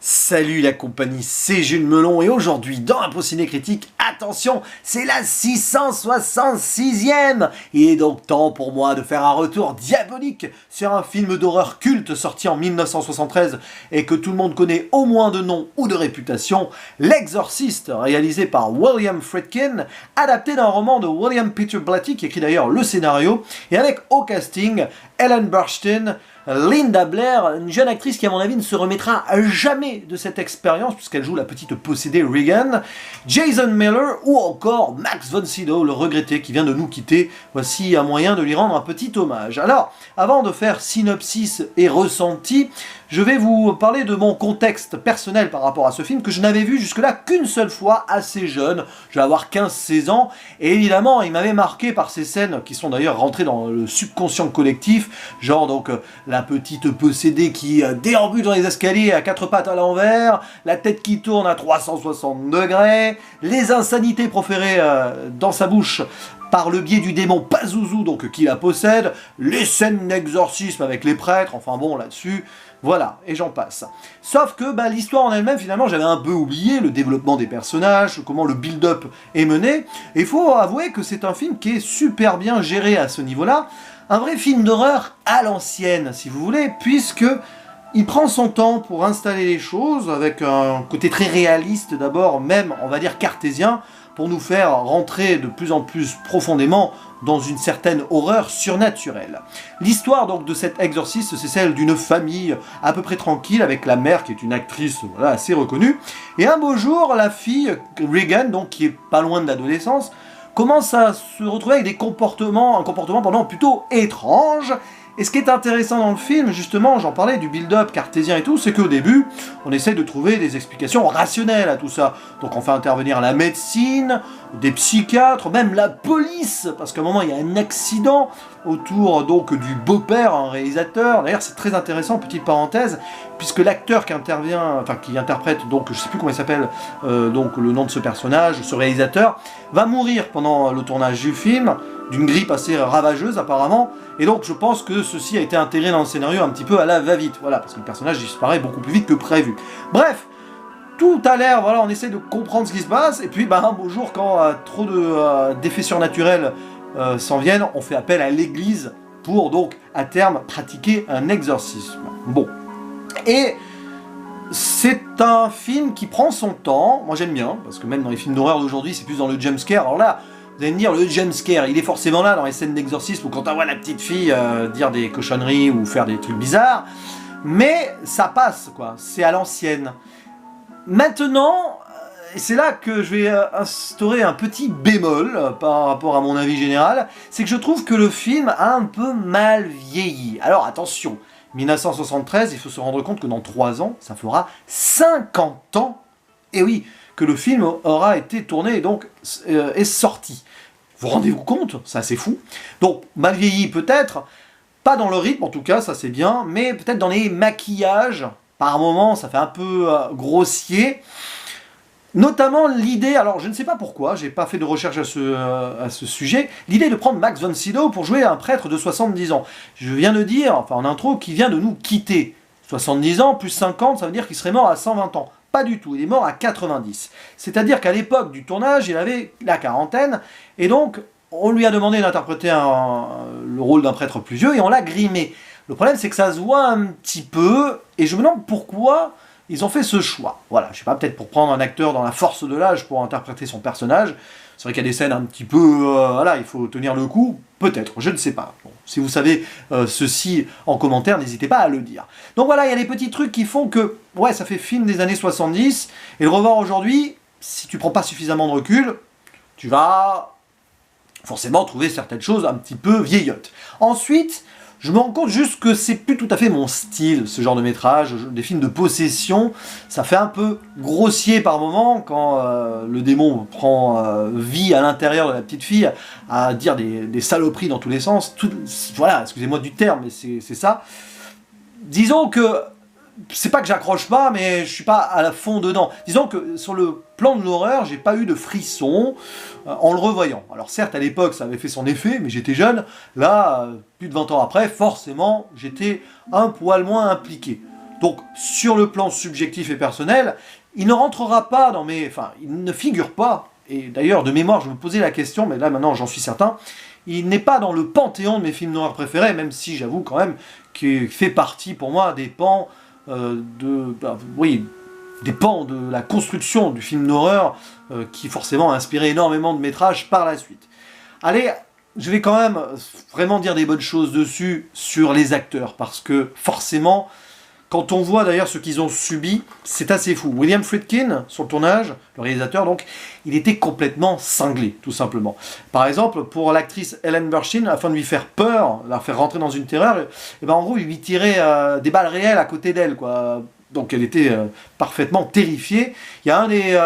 Salut la compagnie, c'est Jules Melon et aujourd'hui dans Impro Ciné Critique, attention, c'est la 666e. Il est donc temps pour moi de faire un retour diabolique sur un film d'horreur culte sorti en 1973 et que tout le monde connaît au moins de nom ou de réputation, L'Exorciste, réalisé par William Friedkin, adapté d'un roman de William Peter Blatty qui écrit d'ailleurs le scénario, et avec au casting Ellen Burstyn, Linda Blair, une jeune actrice qui à mon avis ne se remettra jamais de cette expérience puisqu'elle joue la petite possédée Regan, Jason Miller ou encore Max von Sydow, le regretté qui vient de nous quitter. Voici un moyen de lui rendre un petit hommage. Alors, avant de faire synopsis et ressenti, je vais vous parler de mon contexte personnel par rapport à ce film que je n'avais vu jusque-là qu'une seule fois, assez jeune, je vais avoir 15-16 ans, et évidemment il m'avait marqué par ces scènes qui sont d'ailleurs rentrées dans le subconscient collectif, genre donc la petite possédée qui déambule dans les escaliers à quatre pattes à l'envers, la tête qui tourne à 360 degrés, les insanités proférées dans sa bouche par le biais du démon Pazuzu, donc qui la possède, les scènes d'exorcisme avec les prêtres, enfin bon là-dessus, voilà, et j'en passe. Sauf que l'histoire en elle-même, finalement, j'avais un peu oublié le développement des personnages, comment le build-up est mené, et il faut avouer que c'est un film qui est super bien géré à ce niveau-là, un vrai film d'horreur à l'ancienne, si vous voulez, puisque il prend son temps pour installer les choses, avec un côté très réaliste d'abord, même, on va dire, cartésien, pour nous faire rentrer de plus en plus profondément dans une certaine horreur surnaturelle. L'histoire donc de cet exorciste, c'est celle d'une famille à peu près tranquille, avec la mère qui est une actrice assez reconnue, et un beau jour, la fille, Regan, donc qui est pas loin de l'adolescence, commence à se retrouver avec un comportement plutôt étrange. Et ce qui est intéressant dans le film, justement, j'en parlais du build-up cartésien et tout, c'est qu'au début, on essaie de trouver des explications rationnelles à tout ça. Donc on fait intervenir la médecine, des psychiatres, même la police, parce qu'à un moment il y a un accident autour donc du beau-père, un réalisateur. D'ailleurs c'est très intéressant, petite parenthèse, puisque l'acteur qui interprète, donc je sais plus comment il s'appelle, donc le nom de ce personnage, ce réalisateur, va mourir pendant le tournage du film, d'une grippe assez ravageuse apparemment, et donc je pense que ceci a été intégré dans le scénario un petit peu à la va-vite, voilà, parce que le personnage disparaît beaucoup plus vite que prévu. Bref, tout a l'air, voilà, on essaie de comprendre ce qui se passe, et puis un beau jour, quand trop d'effets surnaturels s'en viennent, on fait appel à l'église pour donc, à terme, pratiquer un exorcisme. Bon, et c'est un film qui prend son temps, moi j'aime bien, parce que même dans les films d'horreur d'aujourd'hui, c'est plus dans le jumpscare, alors là, vous allez me dire, le jumpscare, il est forcément là dans les scènes d'exorcisme ou quand on voit la petite fille dire des cochonneries ou faire des trucs bizarres, mais ça passe, quoi, c'est à l'ancienne. Maintenant, c'est là que je vais instaurer un petit bémol par rapport à mon avis général, c'est que je trouve que le film a un peu mal vieilli. Alors attention, 1973, il faut se rendre compte que dans 3 ans, ça fera 50 ans, et oui, que le film aura été tourné et donc est sorti. Vous rendez-vous compte? C'est assez fou. Donc, mal vieilli peut-être, pas dans le rythme en tout cas, ça c'est bien, mais peut-être dans les maquillages, par moments ça fait un peu grossier. Notamment l'idée, alors je ne sais pas pourquoi, j'ai pas fait de recherche à ce sujet, l'idée de prendre Max von Sydow pour jouer un prêtre de 70 ans. Je viens de dire, enfin en intro, qu'il vient de nous quitter. 70 ans plus 50, ça veut dire qu'il serait mort à 120 ans. Pas du tout, il est mort à 90. C'est-à-dire qu'à l'époque du tournage, il avait la quarantaine, et donc on lui a demandé d'interpréter le rôle d'un prêtre plus vieux, et on l'a grimé. Le problème c'est que ça se voit un petit peu, et je me demande pourquoi ils ont fait ce choix. Voilà, je sais pas, peut-être pour prendre un acteur dans la force de l'âge pour interpréter son personnage. C'est vrai qu'il y a des scènes un petit peu... voilà, il faut tenir le coup. Peut-être, je ne sais pas. Bon, si vous savez ceci en commentaire, n'hésitez pas à le dire. Donc voilà, il y a des petits trucs qui font que... Ouais, ça fait film des années 70. Et le revoir aujourd'hui, si tu prends pas suffisamment de recul, tu vas forcément trouver certaines choses un petit peu vieillottes. Ensuite, je me rends compte juste que c'est plus tout à fait mon style, ce genre de métrage, des films de possession. Ça fait un peu grossier par moment, quand le démon prend vie à l'intérieur de la petite fille, à dire des saloperies dans tous les sens. Voilà, excusez-moi du terme, mais c'est ça. Disons que, c'est pas que j'accroche pas, mais je suis pas à la fond dedans. Disons que sur le plan de l'horreur, j'ai pas eu de frisson en le revoyant. Alors certes, à l'époque, ça avait fait son effet, mais j'étais jeune. Là, plus de 20 ans après, forcément, j'étais un poil moins impliqué. Donc, sur le plan subjectif et personnel, il ne rentrera pas dans mes... Enfin, il ne figure pas, et d'ailleurs, de mémoire, je me posais la question, mais là, maintenant, j'en suis certain, il n'est pas dans le panthéon de mes films d'horreur préférés, même si, j'avoue, quand même, qu'il fait partie, pour moi, des pans des pans de la construction du film d'horreur, qui, forcément, a inspiré énormément de métrages par la suite. Allez, je vais quand même vraiment dire des bonnes choses dessus, sur les acteurs, parce que, forcément... Quand on voit d'ailleurs ce qu'ils ont subi, c'est assez fou. William Friedkin, sur le tournage, le réalisateur donc, il était complètement cinglé, tout simplement. Par exemple, pour l'actrice Ellen Burstyn, afin de lui faire peur, la faire rentrer dans une terreur, et ben en gros, il lui tirait des balles réelles à côté d'elle, quoi. Donc elle était parfaitement terrifiée. Il y a un des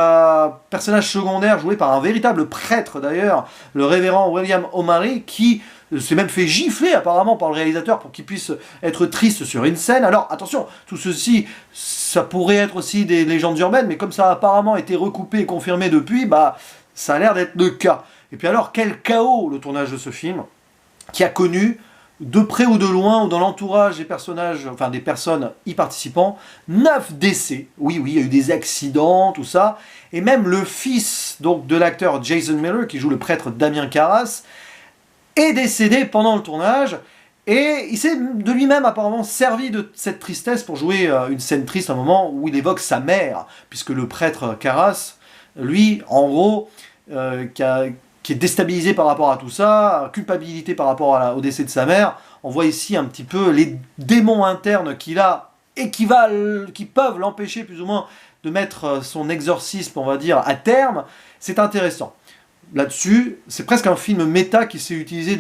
personnages secondaires, joué par un véritable prêtre d'ailleurs, le révérend William O'Malley, qui s'est même fait gifler apparemment par le réalisateur pour qu'il puisse être triste sur une scène. Alors attention, tout ceci, ça pourrait être aussi des légendes urbaines, mais comme ça a apparemment été recoupé et confirmé depuis, bah ça a l'air d'être le cas. Et puis alors, quel chaos le tournage de ce film, qui a connu, de près ou de loin, ou dans l'entourage des personnages, enfin des personnes y participant, 9 décès. Oui, il y a eu des accidents, tout ça. Et même le fils donc, de l'acteur Jason Miller, qui joue le prêtre Damien Carras, est décédé pendant le tournage. Et il s'est de lui-même apparemment servi de cette tristesse pour jouer une scène triste, un moment où il évoque sa mère, puisque le prêtre Carras, lui, en gros, qui est déstabilisé par rapport à tout ça, culpabilité par rapport au décès de sa mère. On voit ici un petit peu les démons internes qu'il a et qui peuvent l'empêcher plus ou moins de mettre son exorcisme, on va dire, à terme. C'est intéressant. Là-dessus, c'est presque un film méta qui a su utiliser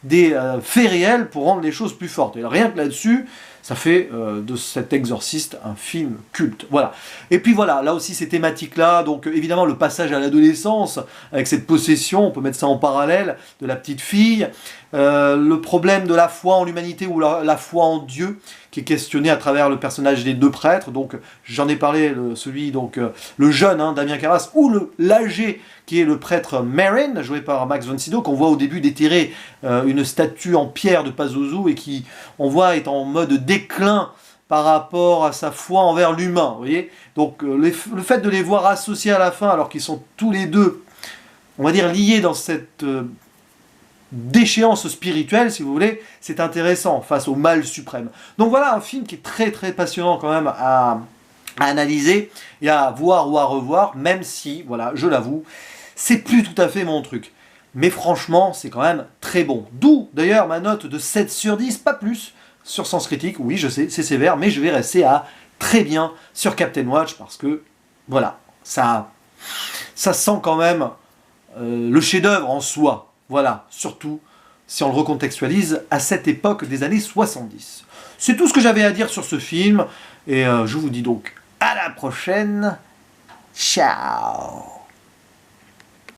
des faits réels pour rendre les choses plus fortes. Et rien que là-dessus, ça fait de cet exorciste un film culte. Voilà. Et puis voilà, là aussi ces thématiques-là, donc évidemment le passage à l'adolescence, avec cette possession, on peut mettre ça en parallèle, de la petite fille, le problème de la foi en l'humanité ou la foi en Dieu, qui est questionné à travers le personnage des deux prêtres. Donc j'en ai parlé, le jeune Damien Carras, ou l'âgé qui est le prêtre Merrin, joué par Max von Sydow, qu'on voit au début déterrer une statue en pierre de Pazuzu et qui, on voit, est en mode déclin par rapport à sa foi envers l'humain. Vous voyez, donc le fait de les voir associés à la fin, alors qu'ils sont tous les deux, on va dire, liés dans cette déchéance spirituelle, si vous voulez, c'est intéressant face au mal suprême. Donc voilà un film qui est très très passionnant quand même à analyser et à voir ou à revoir, même si, voilà, je l'avoue, c'est plus tout à fait mon truc. Mais franchement, c'est quand même très bon. D'où d'ailleurs ma note de 7 sur 10, pas plus, sur Sens Critique. Oui, je sais, c'est sévère, mais je vais rester à très bien sur Captain Watch parce que, voilà, ça sent quand même le chef-d'œuvre en soi. Voilà, surtout si on le recontextualise à cette époque des années 70. C'est tout ce que j'avais à dire sur ce film, et je vous dis donc à la prochaine. Ciao.